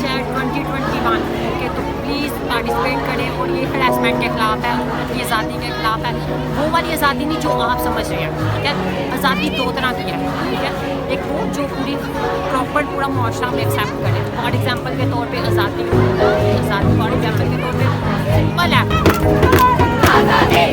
है 2021, ओके, तो please participate करें। और ये हरासमेंट के ख़िलाफ़ है, औरत की आज़ादी के ख़िलाफ़ है, वो वाली आज़ादी नहीं जो आप समझ रहे हैं, ठीक है। आज़ादी दो तरह की है, ठीक है। एक वो जो पूरी प्रॉपर पूरा मुआशरा में एक्सेप्ट करे। फॉर एग्जाम्पल के तौर पर आज़ादी फॉर एग्जाम्पल के तौर पर सिंपल है आज़ादी।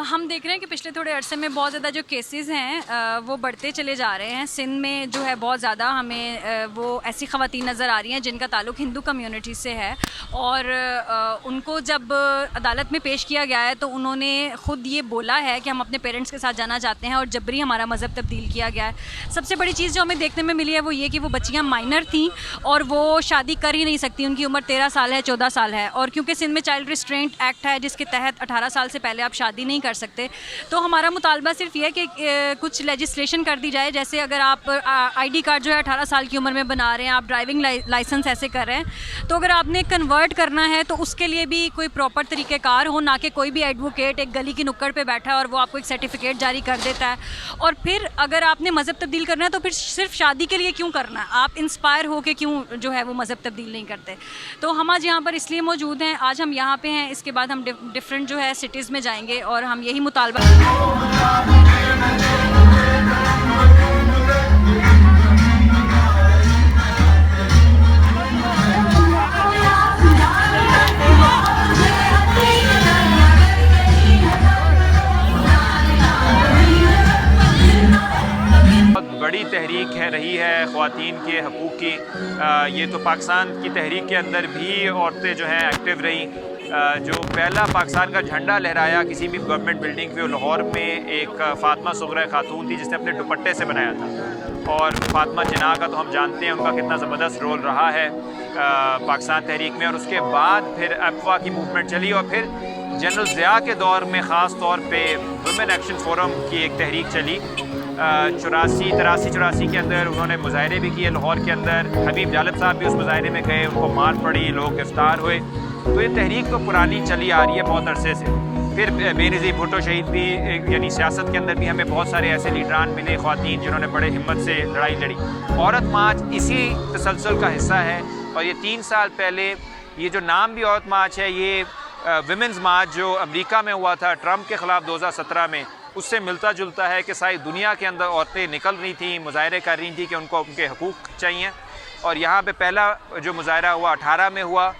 हम देख रहे हैं कि पिछले थोड़े अरसे में बहुत ज़्यादा जो केसेस हैं वो बढ़ते चले जा रहे हैं। सिंध में जो है बहुत ज़्यादा हमें वो ऐसी ख़वातीन नज़र आ रही हैं जिनका ताल्लुक़ हिंदू कम्युनिटी से है, और उनको जब अदालत में पेश किया गया है तो उन्होंने ख़ुद ये बोला है कि हम अपने पेरेंट्स के साथ जाना चाहते हैं और जबरी हमारा मज़हब तब्दील किया गया है। सबसे बड़ी चीज़ जो हमें देखने में मिली है वो ये कि वो बच्चियाँ माइनर थीं और वो शादी कर ही नहीं सकती, उनकी उम्र 13 साल है, 14 साल है। और क्योंकि सिंध में चाइल्ड रिस्ट्रेंट एक्ट है जिसके तहत 18 साल से पहले आप शादी नहीं कर सकते, तो हमारा मुतालबा सिर्फ ये है कि कुछ लेजिस्लेशन कर दी जाए। जैसे अगर आप आईडी कार्ड जो है 18 साल की उम्र में बना रहे हैं, आप ड्राइविंग लाइसेंस ऐसे कर रहे हैं, तो अगर आपने कन्वर्ट करना है तो उसके लिए भी कोई प्रॉपर तरीक़ेकार हो, ना कि कोई भी एडवोकेट एक गली की नुक्कड़ पे बैठा है और वो आपको एक सर्टिफिकेट जारी कर देता है। और फिर अगर आपने मज़हब तब्दील करना है तो फिर सिर्फ शादी के लिए क्यों करना है, आप इंस्पायर हो के क्यों जो है वो मज़हब तब्दील नहीं करते। तो हम आज यहाँ पर इसलिए मौजूद हैं, आज हम यहाँ पे हैं, इसके बाद हम डिफरेंट जो है सिटीज़ में जाएंगे और हम यही मुतालबा बड़ी तहरीक रही है ख़वातीन के हकूक़ की। ये तो पाकिस्तान की तहरीक के अंदर भी औरतें जो हैं एक्टिव रहीं। जो पहला पाकिस्तान का झंडा लहराया किसी भी गवर्नमेंट बिल्डिंग पे, लाहौर में एक फ़ातिमा सुगरा खातून थी जिसने अपने दुपट्टे से बनाया था। और फ़ातिमा जिन्ना का तो हम जानते हैं उनका कितना ज़बरदस्त रोल रहा है पाकिस्तान तहरीक में। और उसके बाद फिर अफवाह की मूवमेंट चली और फिर जनरल ज़िया के दौर में ख़ास तौर पर वुमेन एक्शन फोरम की एक तहरीक चली। 83 के अंदर उन्होंने मुजाहरे भी किए लाहौर के अंदर। हबीब जालिब साहब भी उस मुजाहरे में गए, उनको मार पड़ी, लोग गिरफ्तार हुए। तो ये तहरीक तो पुरानी चली आ रही है बहुत अरसे से। फिर बेनज़ीर भुट्टो शहीद भी, यानी सियासत के अंदर भी हमें बहुत सारे ऐसे लीडरान मिले, ख़वातीन जिन्होंने बड़े हिम्मत से लड़ाई लड़ी। औरत मार्च इसी तसलसल का हिस्सा है। और ये 3 साल पहले ये जो नाम भी औरत मार्च है, ये विमेंस मार्च जो अमेरिका में हुआ था ट्रंप के ख़िलाफ़ 2017 में, उससे मिलता जुलता है कि सारी दुनिया के अंदर औरतें निकल रही थी, मुजाहरे कर रही थी कि उनको उनके हकूक़ चाहिए। और यहाँ पे पहला जो मुजाहरा हुआ 18 में हुआ,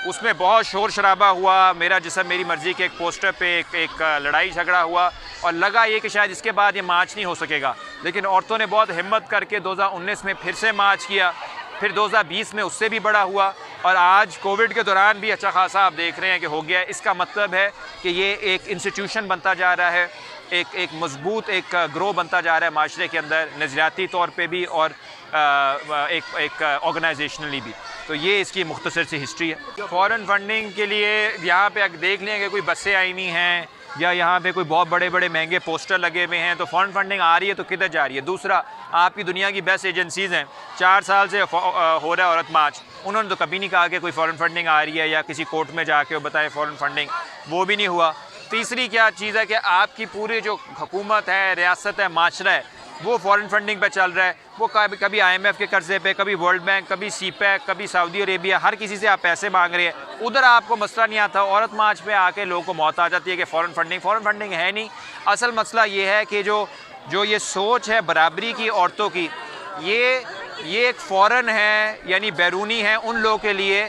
उसमें बहुत शोर शराबा हुआ। मेरा जिस्म मेरी मर्ज़ी के एक पोस्टर पे एक लड़ाई झगड़ा हुआ और लगा ये कि शायद इसके बाद ये मार्च नहीं हो सकेगा। लेकिन औरतों ने बहुत हिम्मत करके 2019 में फिर से मार्च किया, फिर 2020 में उससे भी बड़ा हुआ, और आज कोविड के दौरान भी अच्छा खासा आप देख रहे हैं कि हो गया है। इसका मतलब है कि ये एक इंस्टीट्यूशन बनता जा रहा है, एक मजबूत एक ग्रो बनता जा रहा है माशरे के अंदर, नज़रियाती तौर पे भी और एक ऑर्गेनाइजेशनली भी। तो ये इसकी मुख्तसर सी हिस्ट्री है। फ़ॉरेन फंडिंग के लिए यहाँ पे अगर देख लें कि कोई बसें आई नहीं हैं या यहाँ पे कोई बहुत बड़े बड़े महंगे पोस्टर लगे हुए हैं, तो फ़ॉरेन फंडिंग आ रही है तो किधर जा रही है। दूसरा, आपकी दुनिया की बेस्ट एजेंसीज़ हैं, 4 साल से हो रहा है औरत मार्च, उन्होंने तो कभी नहीं कहा कि कोई फ़ॉरेन फंडिंग आ रही है या किसी कोर्ट में जाके बताएं फ़ॉरेन फंडिंग, वो भी नहीं हुआ। तीसरी क्या चीज़ है कि आपकी पूरी जो हुकूमत है, रियासत है, माशरा है, वो फ़ॉरेन फंडिंग पे चल रहा है। वो कभी IMF के कर्जे पे, कभी वर्ल्ड बैंक, कभी CPEC, कभी सऊदी अरेबिया, हर किसी से आप पैसे मांग रहे हैं। उधर आपको मसला नहीं आता, औरत मार्च पे आके लोगों को मौत आ जाती है कि फ़ॉरेन फंडिंग है नहीं। असल मसला ये है कि जो ये सोच है बराबरी की औरतों की, ये एक फ़ॉरेन है, यानी बैरूनी है उन लोगों के लिए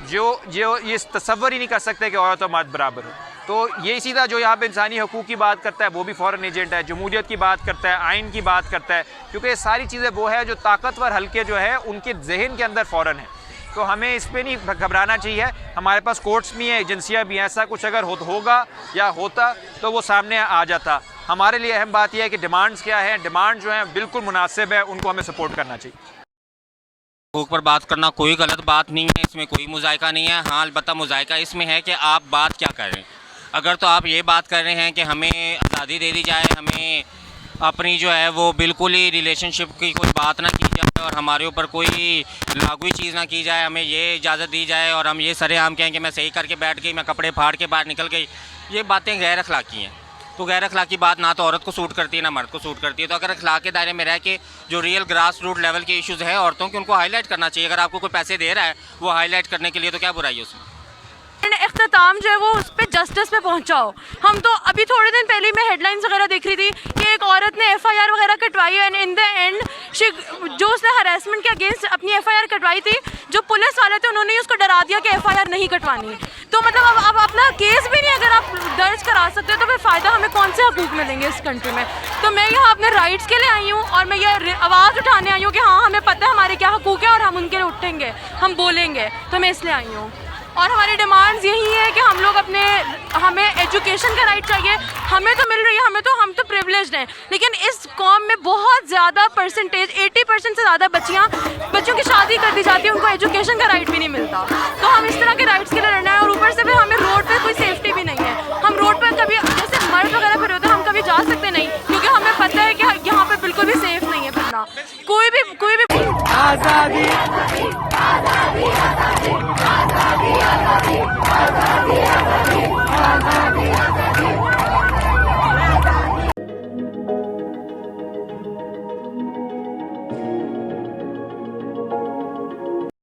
जो ये तसव्वुर ही नहीं कर सकते कि औरत और मर्द बराबर हो। तो ये सीधा जो यहाँ पे इंसानी हकूक़ की बात करता है वो भी फ़ॉरेन एजेंट है, जमहूरियत की बात करता है, आइन की बात करता है, क्योंकि ये सारी चीज़ें वो है जो ताकतवर हल्के जो है उनके जहन के अंदर फ़ौरन है। तो हमें इस पर नहीं घबराना चाहिए। हमारे पास कोर्ट्स भी हैं, एजेंसियाँ भी हैं, ऐसा कुछ अगर होगा या होता तो वो सामने आ जाता। हमारे लिए अहम बात यह है कि डिमांड्स क्या है, डिमांड जो है बिल्कुल मुनासिब है, उनको हमें सपोर्ट करना चाहिए। हकूक़ पर बात करना कोई गलत बात नहीं है, इसमें कोई मुज़ायका नहीं है। हाँ, अलबत्ता मुज़ायका इसमें है कि आप बात क्या कर रहे हैं। अगर तो आप ये बात कर रहे हैं कि हमें आज़ादी दे दी जाए, हमें अपनी जो है वो बिल्कुल ही रिलेशनशिप की कोई बात ना की जाए और हमारे ऊपर कोई लागू ही चीज़ ना की जाए, हमें ये इजाज़त दी जाए और हम ये सरेआम कहें कि मैं सही करके बैठ गई, मैं कपड़े फाड़ के बाहर निकल गई, ये बातें गैर अखलाकी हैं। तो गैर अखलाकी बात ना तो औरत को सूट करती है ना मर्द को सूट करती है। तो अगर अखलाक के दायरे में रह के जो रियल ग्रास रूट लेवल के इश्यूज़ हैं औरतों के, उनको हाईलाइट करना चाहिए। अगर आपको कोई पैसे दे रहा है वो हाईलाइट करने के लिए, तो क्या बुराई है उसमें? इख्तिताम जो है वो उस पर जस्टिस पे पहुंचाओ। हम तो अभी थोड़े दिन पहले मैं हेडलाइंस वगैरह देख रही थी कि एक औरत ने FIR वगैरह कटवाई एंड इन द एंड जो उसने हरासमेंट के अगेंस्ट अपनी FIR कटवाई थी, जो पुलिस वाले थे उन्होंने उसको डरा दिया कि FIR नहीं कटवानी। तो मतलब अब अपना केस भी नहीं अगर आप दर्ज करा सकते तो फिर फ़ायदा हमें कौन से हकूक़ मिलेंगे इस कंट्री में। तो मैं यहाँ अपने राइट्स के लिए आई हूँ और मैं ये आवाज़ उठाने आई हूँ कि हाँ हमें पता है हमारे क्या हकूक़ है और हम उनके लिए उठेंगे, हम बोलेंगे। तो मैं इसलिए आई हूँ और हमारी डिमांड्स यही है कि हम लोग हमें एजुकेशन का राइट चाहिए। हमें तो मिल रही है, हम तो प्रिविलेज्ड हैं, लेकिन इस कौम में बहुत ज़्यादा परसेंटेज 80% से ज़्यादा बच्चों की शादी कर दी जाती है, उनको एजुकेशन का राइट भी नहीं मिलता। तो हम इस तरह के राइट्स के लिए लड़ना है और ऊपर से फिर हमें रोड पे कोई सेफ्टी भी नहीं है। हम रोड पे कभी जैसे मर्द वगैरह फिर होते हैं हम कभी जा सकते नहीं, क्योंकि हमें पता है कि यहाँ पे बिल्कुल भी सेफ नहीं है फिरना। कोई भी आज़ादी